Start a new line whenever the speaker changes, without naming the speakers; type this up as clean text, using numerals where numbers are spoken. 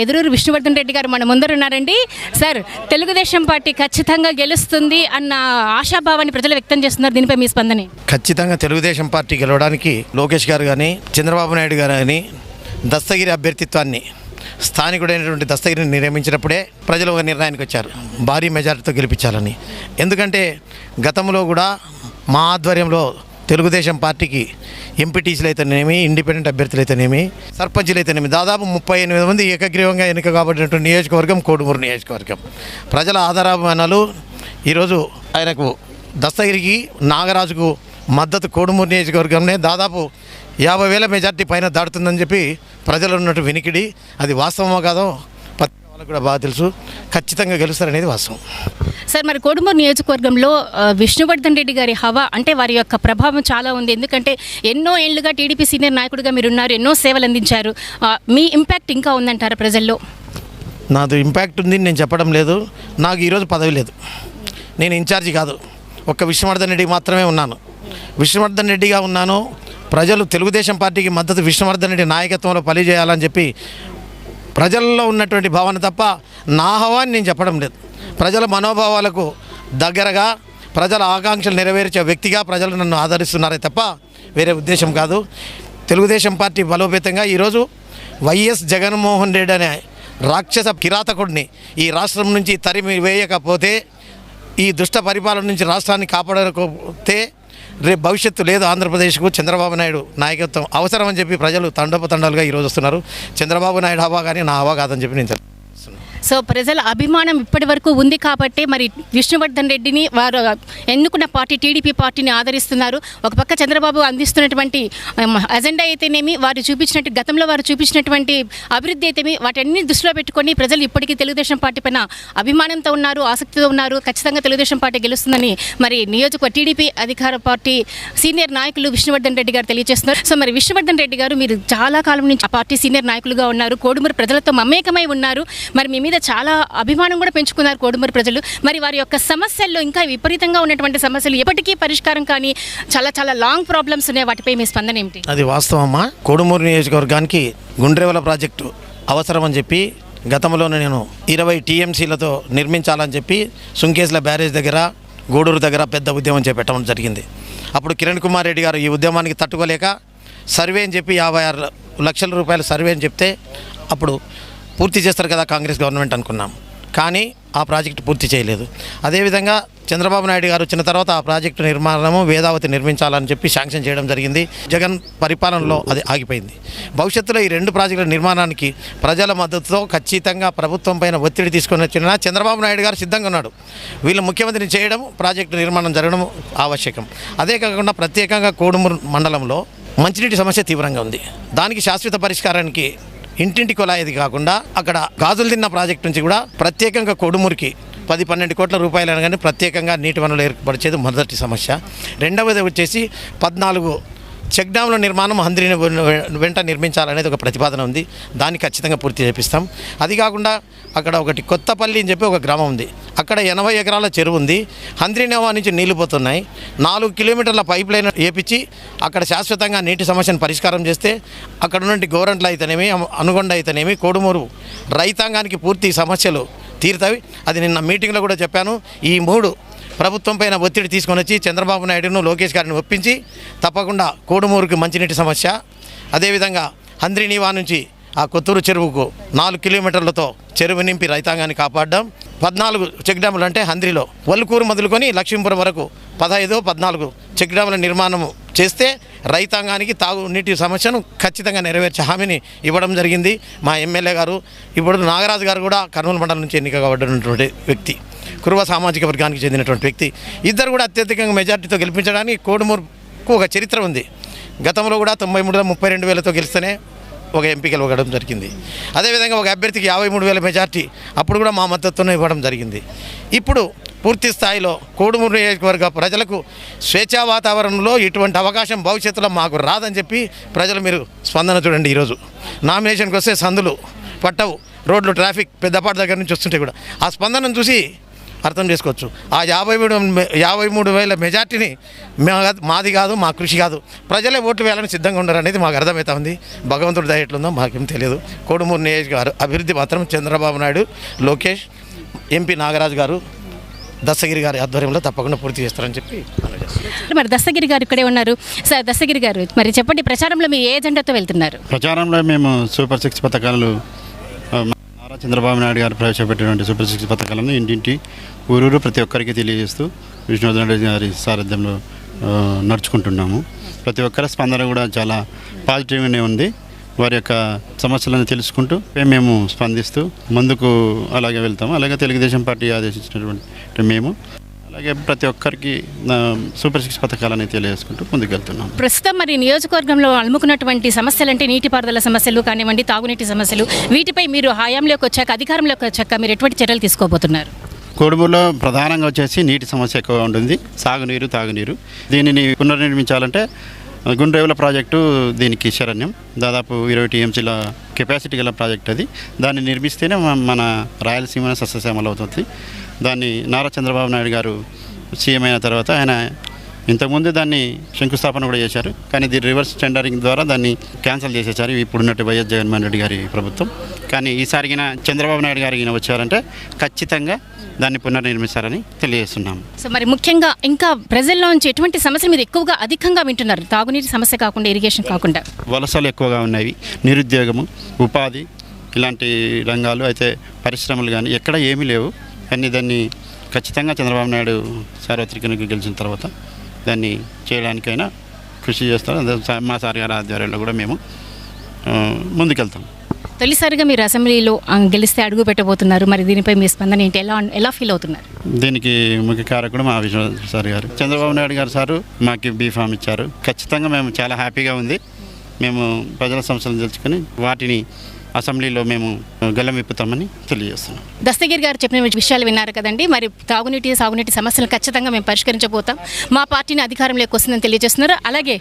ఎదురూరు విష్ణువర్ధన్ రెడ్డి గారు మన ముందర ఉన్నారండి. సార్, తెలుగుదేశం పార్టీ ఖచ్చితంగా గెలుస్తుంది అన్న ఆశాభావాన్ని ప్రజలు వ్యక్తం చేస్తున్నారు. దీనిపై మీ స్పందన?
ఖచ్చితంగా తెలుగుదేశం పార్టీ గెలవడానికి లోకేష్ గారు కానీ చంద్రబాబు నాయుడు గారు కానీ దస్తగిరి అభ్యర్థిత్వాన్ని స్థానికుడైనటువంటి దస్తగిరిని నియమించినప్పుడే ప్రజలు ఒక నిర్ణయానికి వచ్చారు, భారీ మెజార్టీతో గెలిపించాలని. ఎందుకంటే గతంలో కూడా మా ఆధ్వర్యంలో తెలుగుదేశం పార్టీకి ఎంపీటీసీలు అయితేనేమి, ఇండిపెండెంట్ అభ్యర్థులు అయితేనేమి, సర్పంచులు అయితేనేమి దాదాపు 38 మంది ఏకగ్రీవంగా ఎన్నిక కాబట్టినటువంటి నియోజకవర్గం కోడుమూరు నియోజకవర్గం. ప్రజల ఆధారాభిమానాలు ఈరోజు ఆయనకు దస్తగిరికి, నాగరాజుకు మద్దతు కోడుమూరు నియోజకవర్గంలో దాదాపు 50,000 మెజార్టీ పైన దాటుతుందని చెప్పి ప్రజలు ఉన్నట్టు వినికిడి. అది వాస్తవమో కాదో పత్రిక వాళ్ళకు కూడా బాగా తెలుసు. ఖచ్చితంగా గెలుస్తారనేది వాస్తవం.
సార్, మరి కోడుమూరు నియోజకవర్గంలో విష్ణువర్ధన్ రెడ్డి గారి హవా అంటే వారి యొక్క ప్రభావం చాలా ఉంది. ఎందుకంటే ఎన్నో ఏళ్లుగా టీడీపీ సీనియర్ నాయకుడిగా మీరు ఉన్నారు, ఎన్నో సేవలు అందించారు. మీ ఇంపాక్ట్ ఇంకా ఉందంటారా ప్రజల్లో?
నాది ఇంపాక్ట్ ఉంది నేను చెప్పడం లేదు. నాకు ఈరోజు పదవి లేదు, నేను ఇన్ఛార్జి కాదు. ఒక్క విష్ణువర్ధన్ రెడ్డికి మాత్రమే ఉన్నాను. విష్ణువర్ధన్ రెడ్డిగా ఉన్నాను. ప్రజలు తెలుగుదేశం పార్టీకి మద్దతు విష్ణువర్ధన్ రెడ్డి నాయకత్వంలో పనిచేయాలని చెప్పి ప్రజల్లో ఉన్నటువంటి భావన తప్ప నా హవాని నేను చెప్పడం లేదు. ప్రజల మనోభావాలకు దగ్గరగా ప్రజల ఆకాంక్షలు నెరవేర్చే వ్యక్తిగా ప్రజలు నన్ను ఆదరిస్తున్నారే తప్ప వేరే ఉద్దేశం కాదు. తెలుగుదేశం పార్టీ బలోపేతంగా ఈరోజు వైఎస్ జగన్మోహన్ రెడ్డి అనే రాక్షస కిరాతకుడిని ఈ రాష్ట్రం నుంచి తరిమి వేయకపోతే, ఈ దుష్ట పరిపాలన నుంచి రాష్ట్రాన్ని కాపాడకపోతే రేపు భవిష్యత్తు లేదు ఆంధ్రప్రదేశ్కు. చంద్రబాబు నాయుడు నాయకత్వం అవసరం అని చెప్పి ప్రజలు తండోపతండాలుగా ఈరోజు వస్తున్నారు. చంద్రబాబు నాయుడు హవా కానీ నా హవా కాదని చెప్పి నేను చెప్తున్నాను.
సో ప్రజల అభిమానం ఇప్పటి వరకు ఉంది కాబట్టి మరి విష్ణువర్ధన్ రెడ్డిని వారు ఎన్నుకున్న పార్టీ టీడీపీ పార్టీని ఆదరిస్తున్నారు. ఒక పక్క చంద్రబాబు అందిస్తున్నటువంటి అజెండా అయితేనేమి, వారు చూపించినట్టు గతంలో వారు చూపించినటువంటి అభివృద్ధి అయితేమి, వాటన్ని దృష్టిలో పెట్టుకొని ప్రజలు ఇప్పటికీ తెలుగుదేశం పార్టీ పైన అభిమానంతో ఉన్నారు, ఆసక్తితో ఉన్నారు. ఖచ్చితంగా తెలుగుదేశం పార్టీ గెలుస్తుందని మరి టీడీపీ అధికార పార్టీ సీనియర్ నాయకులు విష్ణువర్ధన్ రెడ్డి గారు తెలియజేస్తున్నారు. సో మరి విష్ణువర్ధన్ రెడ్డి గారు, మీరు చాలా కాలం నుంచి ఆ పార్టీ సీనియర్ నాయకులుగా ఉన్నారు, కోడుమూరు ప్రజలతో మమేకమై ఉన్నారు. మరి మీ మీద చాలా అభిమానం కూడా పెంచుకున్నారు కోడుమూరు ప్రజలు. మరి వారి యొక్క సమస్యల్లో ఇంకా విపరీతంగా ఉన్నటువంటి సమస్యలు ఎప్పటికీ పరిష్కారం కానీ చాలా చాలా లాంగ్ ప్రాబ్లమ్స్ ఉన్నాయి, వాటిపై మీ స్పందన ఏమిటి?
అది వాస్తవమ్మా. కోడుమూరు నియోజకవర్గానికి గుండ్రేవల ప్రాజెక్టు అవసరం అని చెప్పి గతంలోనే నేను 20 టీఎంసీలతో నిర్మించాలని చెప్పి సుంకేశ్ల బ్యారేజ్ దగ్గర, గూడూరు దగ్గర పెద్ద ఉద్యమం చేపట్టడం జరిగింది. అప్పుడు కిరణ్ కుమార్ రెడ్డి గారు ఈ ఉద్యమానికి తట్టుకోలేక సర్వే అని చెప్పి 56 లక్షల రూపాయల సర్వే అని చెప్తే అప్పుడు పూర్తి చేస్తారు కదా కాంగ్రెస్ గవర్నమెంట్ అనుకున్నాం. కానీ ఆ ప్రాజెక్టు పూర్తి చేయలేదు. అదేవిధంగా చంద్రబాబు నాయుడు గారు వచ్చిన తర్వాత ఆ ప్రాజెక్టు నిర్మాణము వేదావతి నిర్మించాలని చెప్పి శాంక్షన్ చేయడం జరిగింది. జగన్ పరిపాలనలో అది ఆగిపోయింది. భవిష్యత్తులో ఈ 2 ప్రాజెక్టుల నిర్మాణానికి ప్రజల మద్దతుతో ఖచ్చితంగా ప్రభుత్వం పైన ఒత్తిడి తీసుకొని వచ్చిన చంద్రబాబు నాయుడు గారు సిద్ధంగా ఉన్నాడు. వీళ్ళు ముఖ్యమంత్రిని చేయడం, ప్రాజెక్టు నిర్మాణం జరగడం ఆవశ్యకం. అదే కాకుండా ప్రత్యేకంగా కోడుమూరు మండలంలో మంచినీటి సమస్య తీవ్రంగా ఉంది. దానికి శాశ్వత పరిష్కారానికి ఇంటింటి కొలాయిది కాకుండా అక్కడ గాజులు తిన్న ప్రాజెక్టు నుంచి కూడా ప్రత్యేకంగా కోడుమూరికి 10-12 కోట్ల రూపాయలు అనగానే ప్రత్యేకంగా నీటి వనరులు ఏర్పరిచేది మొదటి సమస్య. రెండవది వచ్చేసి 14 చెక్ డ్యామ్ల నిర్మాణం హంద్రిని వెంట నిర్మించాలనేది ఒక ప్రతిపాదన ఉంది. దాన్ని ఖచ్చితంగా పూర్తి చేపిస్తాం. అది కాకుండా అక్కడ ఒకటి కొత్తపల్లి అని చెప్పి ఒక గ్రామం ఉంది. అక్కడ 80 ఎకరాల చెరువు ఉంది. హంద్రినేవా నుంచి నీళ్లు పోతున్నాయి. 4 కిలోమీటర్ల పైప్ లైన్ వేపించి అక్కడ శాశ్వతంగా నీటి సమస్యను పరిష్కారం చేస్తే అక్కడ నుండి గోరంట్ల అయితేనేమి, అనుగొండ అయితేనేమి, కోడుమూరు రైతాంగానికి పూర్తి సమస్యలు తీరుతాయి. అది నిన్న మీటింగ్లో కూడా చెప్పాను. ఈ 3 ప్రభుత్వం పైన ఒత్తిడి తీసుకొని వచ్చి చంద్రబాబు నాయుడును, లోకేష్ గారిని ఒప్పించి తప్పకుండా కోడుమూరుకి మంచినీటి సమస్య, అదేవిధంగా హంద్రినీవా నుంచి ఆ కొత్తూరు చెరువుకు 4 కిలోమీటర్లతో చెరువు నింపి రైతాంగాన్ని కాపాడడం. 14 చెక్ డ్యాములు అంటే హంద్రిలో వల్కూరు మొదలుకొని లక్ష్మీపురం వరకు 15-14 చెక్ డ్యాముల నిర్మాణం చేస్తే రైతాంగానికి తాగునీటి సమస్యను ఖచ్చితంగా నెరవేర్చే హామీని ఇవ్వడం జరిగింది. మా ఎమ్మెల్యే గారు, ఇప్పుడు నాగరాజు గారు కూడా కర్నూలు మండలం నుంచి ఎన్నిక కాబడినటువంటి వ్యక్తి, కురువ సామాజిక వర్గానికి చెందినటువంటి వ్యక్తి. ఇద్దరు కూడా అత్యధికంగా మెజార్టీతో గెలిపించడానికి కోడుమూరుకు ఒక చరిత్ర ఉంది. గతంలో కూడా 93లో 32,000తో గెలిస్తేనే ఒక ఎంపీ గెలవడం జరిగింది. అదేవిధంగా ఒక అభ్యర్థికి 53,000 మెజార్టీ అప్పుడు కూడా మా మద్దతును ఇవ్వడం జరిగింది. ఇప్పుడు పూర్తి స్థాయిలో కోడుమూరు నియోజకవర్గ ప్రజలకు స్వేచ్ఛా వాతావరణంలో ఇటువంటి అవకాశం భవిష్యత్తులో మాకు రాదని చెప్పి ప్రజలు మీరు స్పందన చూడండి. ఈరోజు నామినేషన్కి వస్తే సందులు పట్టవు, రోడ్లు ట్రాఫిక్ పెద్దపాటు దగ్గర నుంచి వస్తుంటే కూడా ఆ స్పందనను చూసి అర్థం చేసుకోవచ్చు. ఆ 53,000 మెజార్టీని మాది కాదు, మా కృషి కాదు, ప్రజలే ఓట్లు వేయాలని సిద్ధంగా ఉన్నారు అనేది మాకు అర్థమవుతా ఉంది. భగవంతుడి దయ ఎట్లుందో మాకేం తెలియదు. కోడుమూరు నియోజకవర్గ అభివృద్ధి మాత్రం చంద్రబాబు నాయుడు, లోకేష్, ఎంపీ నాగరాజు గారు, దస్తగిరి గారి ఆధ్వర్యంలో తప్పకుండా పూర్తి చేస్తారని చెప్పి
మరి దస్తగిరి గారు ఇక్కడే ఉన్నారు. సార్ దస్తగిరి గారు, మరి చెప్పండి, ప్రచారంలో మీరు ఏ ఎజెండాతో వెళ్తున్నారు?
ప్రచారంలో మేము సూపర్ 6 పథకాలు నారా చంద్రబాబు నాయుడు గారు ప్రవేశపెట్టినటువంటి సూపర్ 6 పథకాలను ఇంటింటి ఊరూరు ప్రతి ఒక్కరికి తెలియజేస్తూ విష్ణువర్ధన్ రెడ్డి గారి సారథ్యంలో నడుచుకుంటున్నాము. ప్రతి ఒక్కరి స్పందన కూడా చాలా పాజిటివ్గానే ఉంది. వారి యొక్క సమస్యలను తెలుసుకుంటూ మేము స్పందిస్తూ ముందుకు అలాగే వెళ్తాము. అలాగే తెలుగుదేశం పార్టీ ఆదేశించినటువంటి మేము అలాగే ప్రతి ఒక్కరికి సూపర్ 6 పథకాలని తెలియజేసుకుంటూ ముందుకెళ్తున్నాం.
ప్రస్తుతం మరి నియోజకవర్గంలో అలుముకున్నటువంటి సమస్యలు అంటే నీటిపారుదల సమస్యలు కానివ్వండి, తాగునీటి సమస్యలు, వీటిపై మీరు హయాంలోకి వచ్చాక, అధికారంలోకి వచ్చాక మీరు ఎటువంటి చర్యలు తీసుకోబోతున్నారు?
కోడుమూరులో ప్రధానంగా వచ్చేసి నీటి సమస్య ఎక్కువగా ఉంటుంది. సాగునీరు, తాగునీరు. దీనిని పునర్నిర్మించాలంటే గుండ్రేవుల ప్రాజెక్టు దీనికి శరణ్యం. దాదాపు 20 టీఎంసీల కెపాసిటీ గల ప్రాజెక్ట్ అది. దాన్ని నిర్మిస్తేనే మన రాయలసీమ సస్యశ్యామలం అవుతుంది. దాన్ని నారా చంద్రబాబు నాయుడు గారు సీఎం అయిన తర్వాత ఆయన ఇంతకుముందు దాన్ని శంకుస్థాపన కూడా చేశారు. కానీ ఇది రివర్స్ టెండరింగ్ ద్వారా దాన్ని క్యాన్సిల్ చేసేసారు ఇప్పుడున్నట్టు వైఎస్ జగన్మోహన్ రెడ్డి గారి ప్రభుత్వం. కానీ ఈసారిగిన చంద్రబాబు నాయుడు గారికి వచ్చారంటే ఖచ్చితంగా దాన్ని పునర్నిర్మిస్తారని తెలియజేస్తున్నాము.
సో మరి ముఖ్యంగా ఇంకా ప్రజల్లో నుంచి ఎటువంటి సమస్యలు మీరు ఎక్కువగా అధికంగా వింటున్నారు? తాగునీటి సమస్య కాకుండా, ఇరిగేషన్ కాకుండా
వలసలు ఎక్కువగా ఉన్నాయి, నిరుద్యోగము, ఉపాధి ఇలాంటి రంగాలు అయితే పరిశ్రమలు కానీ ఎక్కడ ఏమీ లేవు. కానీ దాన్ని ఖచ్చితంగా చంద్రబాబు నాయుడు సార్వత్రికంగా గెలిచిన తర్వాత దాన్ని చేయడానికైనా కృషి చేస్తారు. మా సార్ గారి ఆధ్వర్యంలో కూడా మేము ముందుకెళ్తాం.
తొలిసారిగా మీరు అసెంబ్లీలో గెలిస్తే అడుగు పెట్టబోతున్నారు. మరి దీనిపై మీ స్పందన ఏంటి? ఎలా ఫీల్ అవుతున్నారు?
దీనికి ముఖ్య కారకుడు మా విశ్వనాథ్ సార్ గారు, చంద్రబాబు నాయుడు గారు సారు మాకు బీఫామ్ ఇచ్చారు. ఖచ్చితంగా మేము చాలా హ్యాపీగా ఉంది. మేము ప్రజల సమస్యలను తెలుసుకొని వాటిని అసెంబ్లీలో మేము గలం విప్పుతామని తెలియజేస్తున్నాం.
దస్తగిరి గారు చెప్పిన విషయాలు విన్నారు కదండి. మరి తాగునీటి, సాగునీటి సమస్యలు ఖచ్చితంగా మేము పరిష్కరించబోతాం. మా పార్టీని అధికారంలోకి వస్తుందని తెలియజేస్తున్నారు. అలాగే